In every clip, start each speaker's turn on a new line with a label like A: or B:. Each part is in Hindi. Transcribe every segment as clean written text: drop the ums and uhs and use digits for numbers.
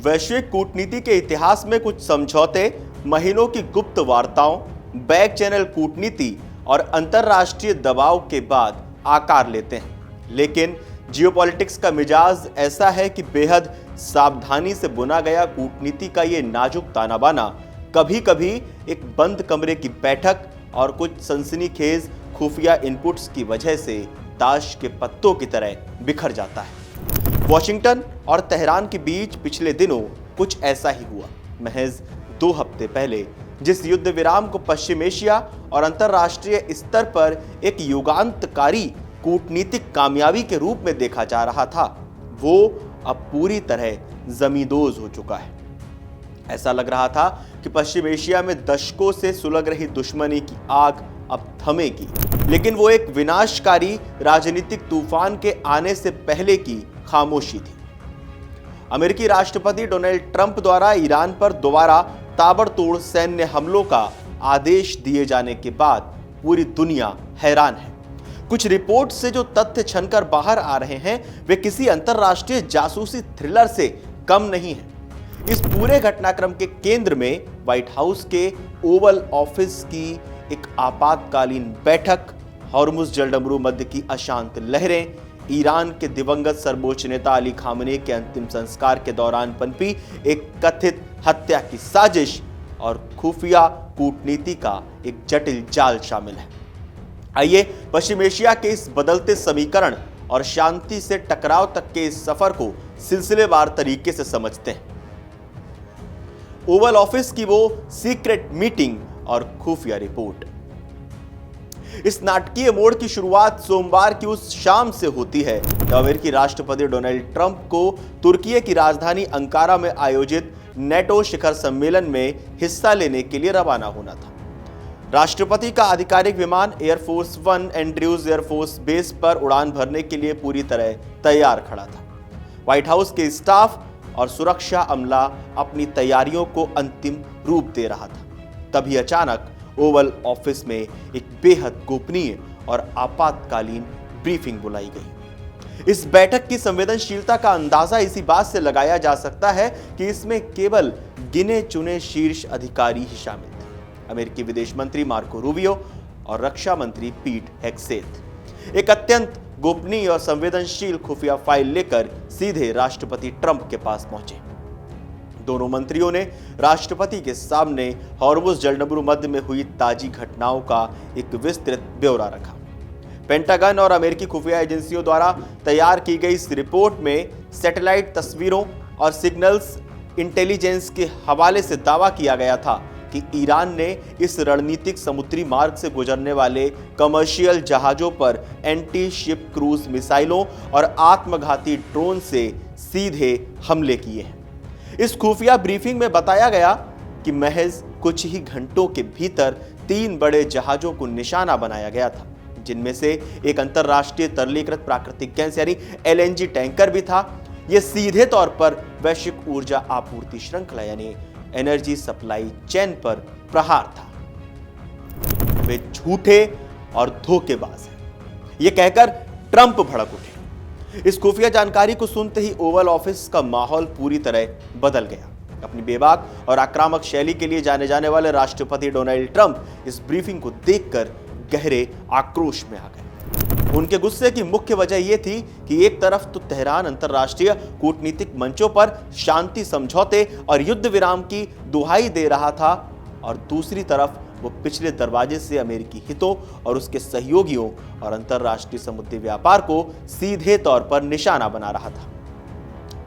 A: वैश्विक कूटनीति के इतिहास में कुछ समझौते महीनों की गुप्त वार्ताओं, बैक चैनल कूटनीति और अंतरराष्ट्रीय दबाव के बाद आकार लेते हैं। लेकिन जियोपॉलिटिक्स का मिजाज ऐसा है कि बेहद सावधानी से बुना गया कूटनीति का ये नाजुक ताना बाना कभी कभी एक बंद कमरे की बैठक और कुछ सनसनीखेज खुफिया इनपुट्स की वजह से ताश के पत्तों की तरह बिखर जाता है। वॉशिंगटन और तेहरान के बीच पिछले दिनों कुछ ऐसा ही हुआ। महज 2 हफ्ते पहले जिस युद्ध विराम को पश्चिम एशिया और अंतरराष्ट्रीय स्तर पर एक युगांतकारी कूटनीतिक कामयाबी के रूप में देखा जा रहा था, वो अब पूरी तरह जमींदोज हो चुका है। ऐसा लग रहा था कि पश्चिम एशिया में दशकों से सुलग रही दुश्मनी की आग अब थमेगी, लेकिन वो एक विनाशकारी राजनीतिक तूफान के आने से पहले की खामोशी थी। अमेरिकी राष्ट्रपति डोनाल्ड ट्रंप द्वारा ईरान पर दोबारा ताबड़तोड़ सैन्य हमलों का आदेश दिए जाने के बाद पूरी दुनिया हैरान है। कुछ रिपोर्ट से जो तथ्य छनकर बाहर आ रहे हैं वे किसी अंतरराष्ट्रीय जासूसी थ्रिलर से कम नहीं है। इस पूरे घटनाक्रम के केंद्र में व्हाइट हाउस के ओवल ऑफिस की एक आपातकालीन बैठक, हॉर्मुज जलडमरू मध्य की अशांत लहरें, ईरान के दिवंगत सर्वोच्च नेता अली खामेनी के अंतिम संस्कार के दौरान पनपी एक कथित हत्या की साजिश और खुफिया कूटनीति का एक जटिल जाल शामिल है। आइए पश्चिम एशिया के इस बदलते समीकरण और शांति से टकराव तक के इस सफर को सिलसिलेवार तरीके से समझते हैं। ओवल ऑफिस की वो सीक्रेट मीटिंग और खुफिया रिपोर्ट। इस नाटकीय मोड़ की शुरुआत सोमवार की उस शाम से होती है जब अमेरिकी राष्ट्रपति डोनाल्ड ट्रंप को तुर्की की राजधानी अंकारा में आयोजित नेटो शिखर सम्मेलन में हिस्सा लेने के लिए रवाना होना था। राष्ट्रपति का आधिकारिक विमान एयरफोर्स 1 एंड्रयूज एयरफोर्स बेस पर उड़ान भरने के लिए पूरी तरह तैयार खड़ा था। व्हाइट हाउस के स्टाफ और सुरक्षा अमला अपनी तैयारियों को अंतिम रूप दे रहा था। तभी अचानक ओवल ऑफिस में एक बेहद गोपनीय और आपातकालीन ब्रीफिंग बुलाई गई। इस बैठक की संवेदनशीलता का अंदाजा इसी बात से लगाया जा सकता है कि इसमें केवल गिने चुने शीर्ष अधिकारी ही शामिल थे। अमेरिकी विदेश मंत्री मार्को रूबियो और रक्षा मंत्री पीट हेग्सेथ एक अत्यंत गोपनीय और संवेदनशील खुफिया फाइल लेकर सीधे राष्ट्रपति ट्रंप के पास पहुंचे। दोनों मंत्रियों ने राष्ट्रपति के सामने हॉर्मुज जलडमरू मध्य में हुई ताजी घटनाओं का एक विस्तृत ब्यौरा रखा। पेंटागन और अमेरिकी खुफिया एजेंसियों द्वारा तैयार की गई इस रिपोर्ट में सैटेलाइट तस्वीरों और सिग्नल्स इंटेलिजेंस के हवाले से दावा किया गया था कि ईरान ने इस रणनीतिक समुद्री मार्ग से गुजरने वाले कमर्शियल जहाजों पर एंटी शिप क्रूज मिसाइलों और आत्मघाती ड्रोन से सीधे हमले किए हैं। इस खुफिया ब्रीफिंग में बताया गया कि महज कुछ ही घंटों के भीतर 3 बड़े जहाजों को निशाना बनाया गया था, जिनमें से एक अंतरराष्ट्रीय तरलीकृत प्राकृतिक गैस यानी LNG टैंकर भी था। यह सीधे तौर पर वैश्विक ऊर्जा आपूर्ति श्रृंखला यानी एनर्जी सप्लाई चेन पर प्रहार था। वे झूठे और धोखेबाज हैं, यह कहकर ट्रंप भड़क उठे। इस खुफिया जानकारी को सुनते ही ओवल ऑफिस का माहौल पूरी तरह बदल गया। अपनी बेबाक और आक्रामक शैली के लिए जाने जाने वाले राष्ट्रपति डोनाल्ड ट्रंप इस ब्रीफिंग को देखकर गहरे आक्रोश में आ गए। उनके गुस्से की मुख्य वजह यह थी कि एक तरफ तो तेहरान अंतरराष्ट्रीय कूटनीतिक मंचों पर शांति समझौते और युद्ध विराम की दुहाई दे रहा था और दूसरी तरफ वो पिछले दरवाजे से अमेरिकी हितों और उसके सहयोगियों और अंतरराष्ट्रीय समुद्री व्यापार को सीधे तौर पर निशाना बना रहा था।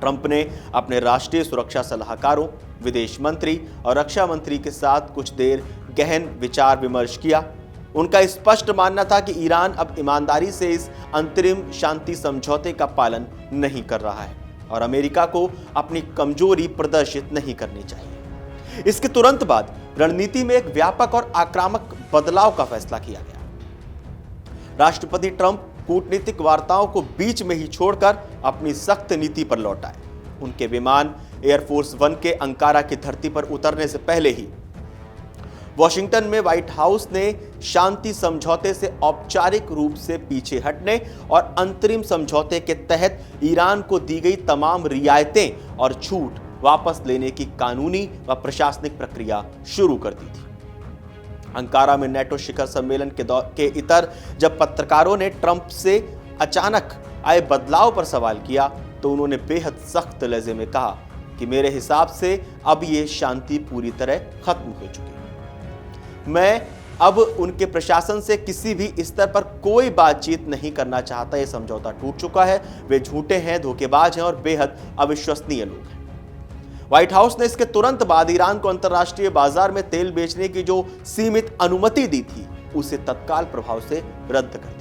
A: ट्रंप ने अपने राष्ट्रीय सुरक्षा सलाहकारों, विदेश मंत्री और रक्षा मंत्री के साथ कुछ देर गहन विचार विमर्श किया। उनका स्पष्ट मानना था कि ईरान अब ईमानदारी से इस अंतरिम शांति समझौते का पालन नहीं कर रहा है और अमेरिका को अपनी कमजोरी प्रदर्शित नहीं करनी चाहिए। इसके तुरंत बाद रणनीति में एक व्यापक और आक्रामक बदलाव का फैसला किया गया। राष्ट्रपति ट्रंप कूटनीतिक वार्ताओं को बीच में ही छोड़कर अपनी सख्त नीति पर लौट आए। उनके विमान एयरफोर्स 1 के अंकारा की धरती पर उतरने से पहले ही वॉशिंगटन में व्हाइट हाउस ने शांति समझौते से औपचारिक रूप से पीछे हटने और अंतरिम समझौते के तहत ईरान को दी गई तमाम रियायतें और छूट वापस लेने की कानूनी व प्रशासनिक प्रक्रिया शुरू कर दी थी। अंकारा में नेटो शिखर सम्मेलन के इतर जब पत्रकारों ने ट्रंप से अचानक आए बदलाव पर सवाल किया तो उन्होंने बेहद सख्त लहजे में कहा कि मेरे हिसाब से अब ये शांति पूरी तरह खत्म हो चुकी है। मैं अब उनके प्रशासन से किसी भी स्तर पर कोई बातचीत नहीं करना चाहता। यह समझौता टूट चुका है। वे झूठे हैं, धोखेबाज हैं और बेहद अविश्वसनीय लोग हैं। व्हाइट हाउस ने इसके तुरंत बाद ईरान को अंतर्राष्ट्रीय बाजार में तेल बेचने की जो सीमित अनुमति दी थी उसे तत्काल प्रभाव से रद्द कर दिया।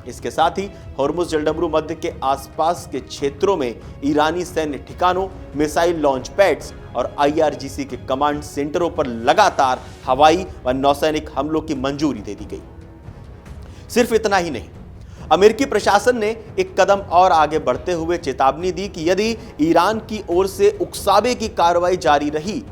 A: इसके साथ ही हॉर्मुज जलडमरू मध्य के आसपास के क्षेत्रों में ईरानी सैन्य ठिकानों, मिसाइल लॉन्च पैड्स और IRGC के कमांड सेंटरों पर लगातार हवाई व नौसैनिक हमलों की मंजूरी दे दी गई। सिर्फ इतना ही नहीं, अमेरिकी प्रशासन ने एक कदम और आगे बढ़ते हुए चेतावनी दी कि यदि ईरान की ओर से उकसावे की कार्रवाई जारी रही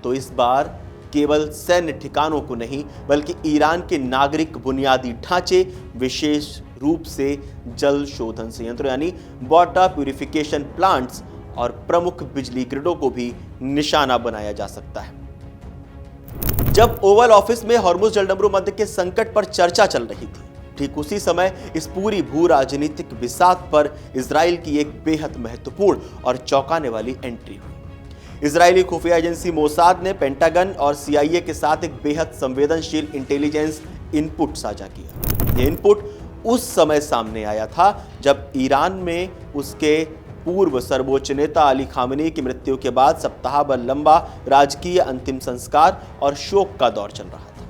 A: तो इस बार केवल सैन्य ठिकानों को नहीं बल्कि ईरान के नागरिक बुनियादी ढांचे, विशेष रूप से जल शोधन संयंत्र यानी वाटर प्यूरिफिकेशन प्लांट्स और प्रमुख बिजली ग्रिडों को भी निशाना बनाया जा सकता है। जब ओवल ऑफिस में हॉर्मुज जलडमरू मध्य के संकट पर चर्चा चल रही थी, ठीक उसी समय इस पूरी भू राजनीतिक बिसात पर इजराइल की एक बेहद महत्वपूर्ण और चौंकाने वाली एंट्री हुई। इजरायली खुफिया एजेंसी मोसाद ने पेंटागन और CIA के साथ एक बेहद संवेदनशील इंटेलिजेंस इनपुट साझा किया। यह इनपुट उस समय सामने आया था जब ईरान में उसके पूर्व सर्वोच्च नेता अली खामेनी की मृत्यु के बाद सप्ताह भर लंबा राजकीय अंतिम संस्कार और शोक का दौर चल रहा था।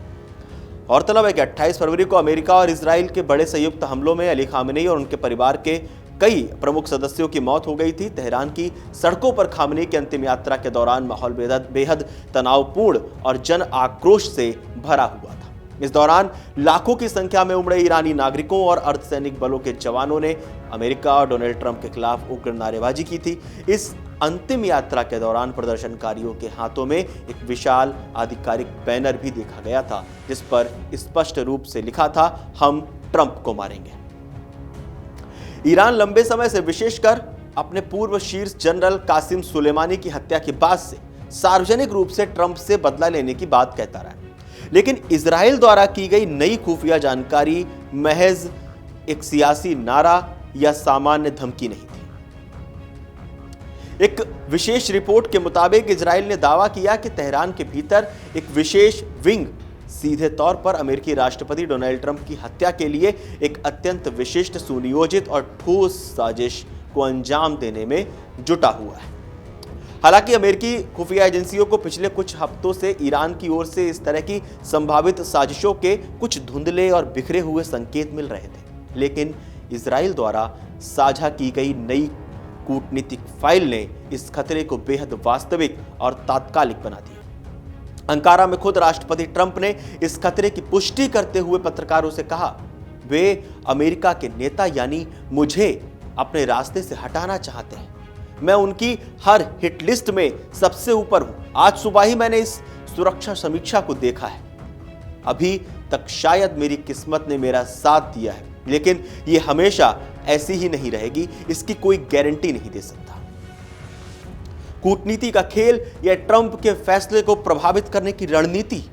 A: गौरतलब है कि 28 फरवरी को अमेरिका और इजराइल के बड़े संयुक्त हमलों में अली खामेनी और उनके परिवार के कई प्रमुख सदस्यों की मौत हो गई थी। तेहरान की सड़कों पर खामेनी की अंतिम यात्रा के दौरान माहौल बेहद तनावपूर्ण और जन आक्रोश से भरा हुआ था। इस दौरान लाखों की संख्या में उमड़े ईरानी नागरिकों और अर्धसैनिक बलों के जवानों ने अमेरिका और डोनाल्ड ट्रंप के खिलाफ उग्र नारेबाजी की थी। इस अंतिम यात्रा के दौरान प्रदर्शनकारियों के हाथों में एक विशाल आधिकारिक बैनर भी देखा गया था जिस पर स्पष्ट रूप से लिखा था, हम ट्रंप को मारेंगे। ईरान लंबे समय से, विशेषकर अपने पूर्व शीर्ष जनरल कासिम सुलेमानी की हत्या के बाद से, सार्वजनिक रूप से ट्रंप से बदला लेने की बात कहता रहा। लेकिन इजराइल द्वारा की गई नई खुफिया जानकारी महज एक सियासी नारा या सामान्य धमकी नहीं थी। एक विशेष रिपोर्ट के मुताबिक इजराइल ने दावा किया कि तेहरान के भीतर एक विशेष विंग सीधे तौर पर अमेरिकी राष्ट्रपति डोनाल्ड ट्रंप की हत्या के लिए एक अत्यंत विशिष्ट, सुनियोजित और ठोस साजिश को अंजाम देने में जुटा हुआ है। हालांकि अमेरिकी खुफिया एजेंसियों को पिछले कुछ हफ्तों से ईरान की ओर से इस तरह की संभावित साजिशों के कुछ धुंधले और बिखरे हुए संकेत मिल रहे थे, लेकिन इजराइल द्वारा साझा की गई नई कूटनीतिक फाइल ने इस खतरे को बेहद वास्तविक और तात्कालिक बना दिया। अंकारा में खुद राष्ट्रपति ट्रंप ने इस खतरे की पुष्टि करते हुए पत्रकारों से कहा, वे अमेरिका के नेता यानी मुझे अपने रास्ते से हटाना चाहते हैं। मैं उनकी हर हिट लिस्ट में सबसे ऊपर हूं। आज सुबह ही मैंने इस सुरक्षा समीक्षा को देखा है। अभी तक शायद मेरी किस्मत ने मेरा साथ दिया है, लेकिन यह हमेशा ऐसी ही नहीं रहेगी, इसकी कोई गारंटी नहीं दे सकता। कूटनीति का खेल या ट्रंप के फैसले को प्रभावित करने की रणनीति,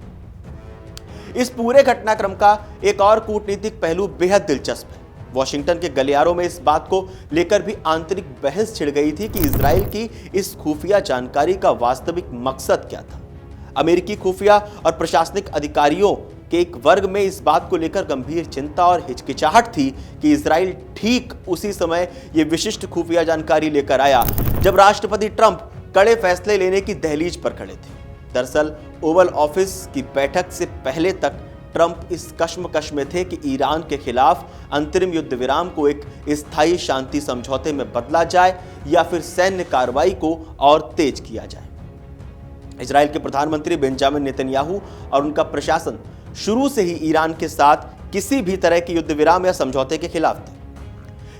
A: इस पूरे घटनाक्रम का एक और कूटनीतिक पहलू बेहद दिलचस्प है। वॉशिंगटन के गलियारों में इस बात को लेकर भी आंतरिक बहस छिड़ गई थी कि इजराइल की इस खुफिया जानकारी का वास्तविक मकसद क्या था। अमेरिकी खुफिया और प्रशासनिक अधिकारियों के एक वर्ग में इस बात को लेकर गंभीर चिंता और हिचकिचाहट थी कि इजराइल ठीक उसी समय यह विशिष्ट खुफिया जानकारी लेकर आया जब राष्ट्रपति ट्रंप कड़े फैसले लेने की दहलीज पर खड़े थे। दरअसल ओवल ऑफिस की बैठक से पहले तक ट्रंप इस कश्मकश में थे कि ईरान के खिलाफ अंतरिम युद्ध विराम को एक स्थायी शांति समझौते में बदला जाए या फिर सैन्य कार्रवाई को और तेज किया जाए। इजराइल के प्रधानमंत्री बेंजामिन नेतन्याहू और उनका प्रशासन शुरू से ही ईरान के साथ किसी भी तरह के युद्ध विराम या समझौते के खिलाफ थे।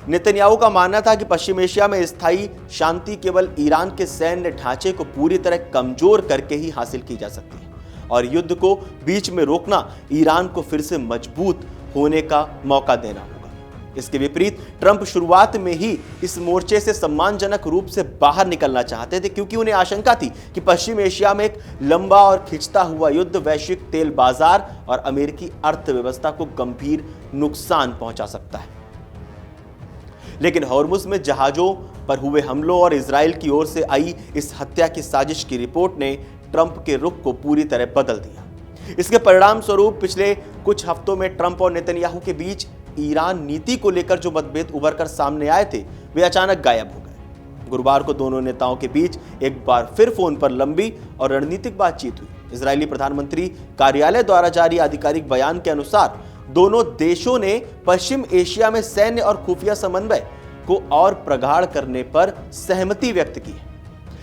A: नेतन्याहू का मानना था कि पश्चिम एशिया में स्थायी शांति केवल ईरान के सैन्य ढांचे को पूरी तरह कमजोर करके ही हासिल की जा सकती है और युद्ध को बीच में रोकना ईरान को फिर से मजबूत होने का मौका देना होगा। इसके विपरीत ट्रंप शुरुआत में ही इस मोर्चे से सम्मानजनक रूप से बाहर निकलना चाहते थे, क्योंकि उन्हें आशंका थी कि पश्चिम एशिया में एक लंबा और खिंचता हुआ युद्ध वैश्विक तेल बाजार और अमेरिकी अर्थव्यवस्था को गंभीर नुकसान पहुंचा सकता है। लेकिन हॉर्मुज में जहाजों पर हुए हमलों और इजराइल की ओर से आई इस हत्या की साजिश की रिपोर्ट ने ट्रंप के रुख को पूरी तरह बदल दिया। इसके परिणाम स्वरूप पिछले कुछ हफ्तों में ट्रंप और नेतन्याहू के बीच ईरान नीति को लेकर जो मतभेद उभर कर सामने आए थे, वे अचानक गायब हो गए। गुरुवार को दोनों नेताओं के बीच एक बार फिर फोन पर लंबी और रणनीतिक बातचीत हुई। इजरायली प्रधानमंत्री कार्यालय द्वारा जारी आधिकारिक बयान के अनुसार दोनों देशों ने पश्चिम एशिया में सैन्य और खुफिया समन्वय को और प्रगाढ़ करने पर सहमति व्यक्त की है।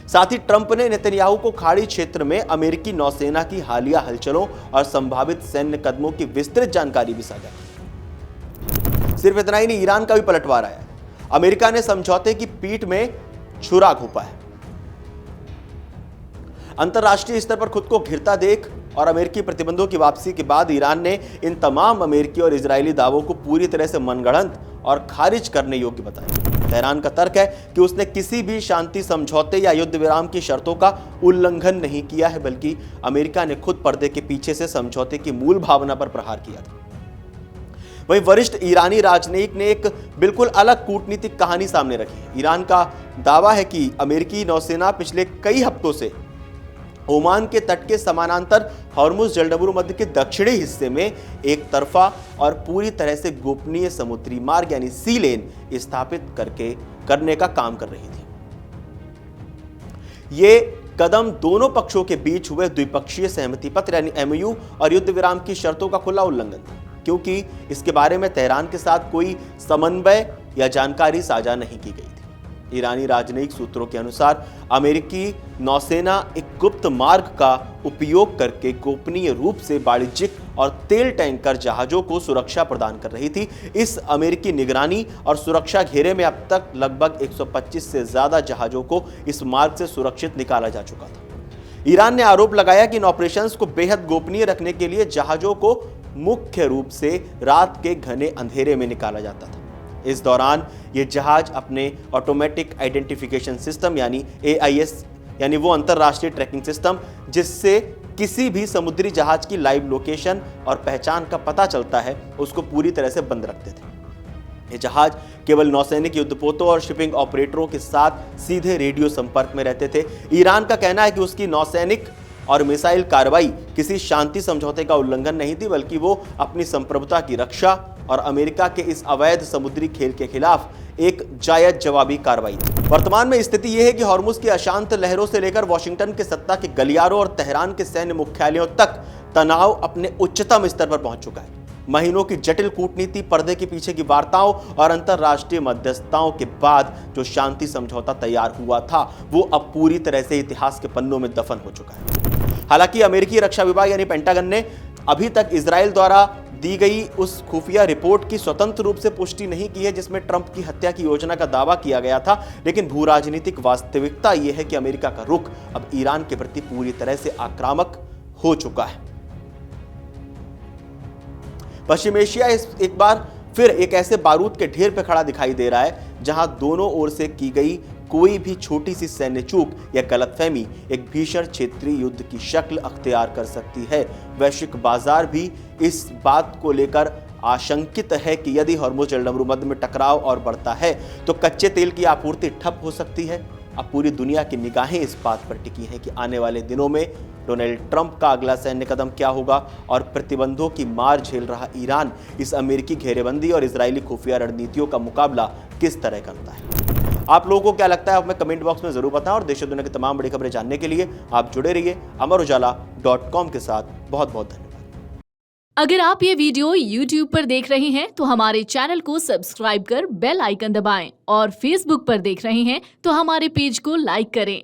A: साथ ही ट्रंप ने नेतन्याहू को खाड़ी क्षेत्र में अमेरिकी नौसेना की हालिया हलचलों और संभावित सैन्य कदमों की विस्तृत जानकारी भी साझा की। सिर्फ इतना ही नहीं, ईरान का भी पलटवार आया। अमेरिका ने समझौते की पीठ में छुरा घोंपा है। अंतरराष्ट्रीय स्तर पर खुद को घिरता देख और अमेरिकी प्रतिबंधों की वापसी के बाद ईरान ने इन तमाम अमेरिकी और इजरायली दावों को पूरी तरह से मनगढ़ंत और खारिज करने योग्य बताया। तेहरान का तर्क है कि उसने किसी भी शांति समझौते या युद्ध विराम की शर्तों का उल्लंघन नहीं किया है, बल्कि अमेरिका ने खुद पर्दे के पीछे से समझौते की मूल भावना पर प्रहार किया था। वहीं वरिष्ठ ईरानी राजनयिक ने एक बिल्कुल अलग कूटनीतिक कहानी सामने रखी है। ईरान का दावा है कि अमेरिकी नौसेना पिछले कई हफ्तों से ओमान के तट के समानांतर हॉर्मुज जलडबरू मध्य के दक्षिणी हिस्से में एक तरफा और पूरी तरह से गोपनीय समुद्री मार्ग यानी सी लेन स्थापित करने का काम कर रही थी। ये कदम दोनों पक्षों के बीच हुए द्विपक्षीय सहमति पत्र यानी एमओयू और युद्ध विराम की शर्तों का खुला उल्लंघन था, क्योंकि इसके बारे में तेहरान के साथ कोई समन्वय या जानकारी साझा नहीं की गई थी। ईरानी राजनयिक सूत्रों के अनुसार अमेरिकी नौसेना एक गुप्त मार्ग का उपयोग करके गोपनीय रूप से वाणिज्यिक और तेल टैंकर जहाजों को सुरक्षा प्रदान कर रही थी। इस अमेरिकी निगरानी और सुरक्षा घेरे में अब तक लगभग 125 से ज्यादा जहाजों को इस मार्ग से सुरक्षित निकाला जा चुका था। ईरान ने आरोप लगाया कि इन ऑपरेशंस को बेहद गोपनीय रखने के लिए जहाजों को मुख्य रूप से रात के घने अंधेरे में निकाला जाता था। इस दौरान ये जहाज अपने ऑटोमेटिक आइडेंटिफिकेशन सिस्टम यानी AIS यानी वो अंतरराष्ट्रीय ट्रैकिंग सिस्टम जिससे किसी भी समुद्री जहाज की लाइव लोकेशन और पहचान का पता चलता है, उसको पूरी तरह से बंद रखते थे। ये जहाज केवल नौसैनिक युद्धपोतों और शिपिंग ऑपरेटरों के साथ सीधे रेडियो संपर्क में रहते थे। ईरान का कहना है कि उसकी नौसैनिक और मिसाइल कार्रवाई किसी शांति समझौते का उल्लंघन नहीं थी, बल्कि वो अपनी संप्रभुता की रक्षा और अमेरिका के इस अवैध समुद्री खेल के खिलाफ एक जायज जवाबी कार्रवाई थी। वर्तमान में स्थिति यह है कि हॉर्मुज की अशांत लहरों से लेकर वॉशिंगटन के सत्ता के गलियारों और तेहरान के सैन्य मुख्यालयों तक तनाव अपने उच्चतम स्तर पर पहुंच चुका है। महीनों की जटिल कूटनीति, पर्दे के पीछे की वार्ताओं और अंतरराष्ट्रीय मध्यस्थताओं के बाद जो शांति समझौता तैयार हुआ था, वो अब पूरी तरह से इतिहास के पन्नों में दफन हो चुका है। हालांकि अमेरिकी रक्षा विभाग यानी पेंटागन ने अभी तक इजराइल द्वारा दी गई उस खुफिया रिपोर्ट की स्वतंत्र रूप से पुष्टि नहीं की है जिसमें ट्रंप की हत्या की योजना का दावा किया गया था। लेकिन भू राजनीतिक वास्तविकता यह है कि अमेरिका का रुख अब ईरान के प्रति पूरी तरह से आक्रामक हो चुका है। पश्चिम एशिया एक बार फिर एक ऐसे बारूद के ढेर पर खड़ा दिखाई दे रहा है जहां दोनों ओर से की गई कोई भी छोटी सी सैन्य चूक या गलतफहमी एक भीषण क्षेत्रीय युद्ध की शक्ल अख्तियार कर सकती है। वैश्विक बाजार भी इस बात को लेकर आशंकित है कि यदि हॉर्मुज जलडमरू मध्य में टकराव और बढ़ता है तो कच्चे तेल की आपूर्ति ठप हो सकती है। अब पूरी दुनिया की निगाहें इस बात पर टिकी हैं कि आने वाले दिनों में डोनाल्ड ट्रंप का अगला सैन्य कदम क्या होगा और प्रतिबंधों की मार झेल रहा ईरान इस अमेरिकी घेरेबंदी और इजरायली खुफिया रणनीतियों का मुकाबला किस तरह करता है। आप लोगों को क्या लगता है, आप हमें कमेंट बॉक्स में जरूर बताएं और देश और दुनिया की तमाम बड़ी खबरें जानने के लिए आप जुड़े रहिए अमरउजाला.com के साथ। बहुत बहुत धन्यवाद।
B: अगर आप ये वीडियो YouTube पर देख रहे हैं तो हमारे चैनल को सब्सक्राइब कर बेल आइकन दबाएं और Facebook पर देख रहे हैं तो हमारे पेज को लाइक करें।